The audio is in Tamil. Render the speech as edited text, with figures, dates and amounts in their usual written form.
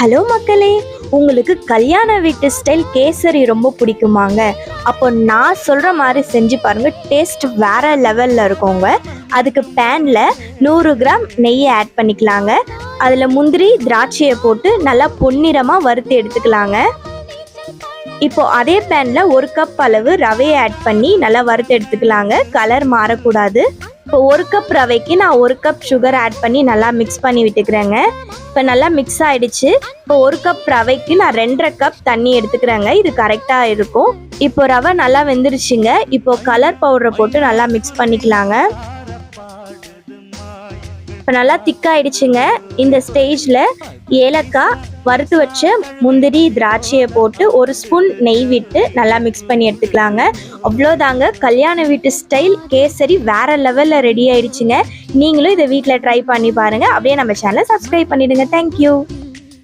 ஹலோ மக்களே, உங்களுக்கு கல்யாண வீட்டு ஸ்டைல் கேசரி ரொம்ப பிடிக்குமாங்க? அப்போ நான் சொல்கிற மாதிரி செஞ்சு பாருங்கள். டேஸ்ட் வேறு லெவலில் இருக்குங்க. அதுக்கு பேனில் 100 கிராம் நெய்யை ஆட் பண்ணிக்கலாங்க. அதில் முந்திரி திராட்சையை போட்டு நல்லா பொன்னிறமாக வறுத்து எடுத்துக்கலாங்க. இப்போது அதே பேனில் 1 கப் அளவு ரவையை ஆட் பண்ணி நல்லா வறுத்து எடுத்துக்கலாங்க. கலர் மாறக்கூடாது. இப்போ 1 கப் ரவைக்கு நான் 1 கப் சுகர் ஆட் பண்ணி நல்லா மிக்ஸ் பண்ணி விட்டுக்கிறேங்க. இப்போ நல்லா மிக்ஸ் ஆகிடுச்சு. இப்போ 1 கப் ரவைக்கு நான் 2.5 கப் தண்ணி எடுத்துக்கிறேங்க. இது கரெக்டாக இருக்கும். இப்போ ரவை நல்லா வெந்துருச்சுங்க. இப்போ கலர் பவுடரை போட்டு நல்லா மிக்ஸ் பண்ணிக்கலாங்க. இப்போ நல்லா திக்காயிடுச்சுங்க. இந்த ஸ்டேஜில் ஏலக்காய், வறுத்து வச்ச முந்திரி திராட்சையை போட்டு 1 ஸ்பூன் நெய் விட்டு நல்லா மிக்ஸ் பண்ணி எடுத்துக்கலாங்க. அவ்வளோதாங்க, கல்யாண வீட்டு ஸ்டைல் கேசரி வேறு லெவலில் ரெடி ஆயிடுச்சுங்க. நீங்களும் இதை வீட்டில் ட்ரை பண்ணி பாருங்கள். அப்படியே நம்ம சேனலை சப்ஸ்கிரைப் பண்ணிவிடுங்க. தேங்க்யூ.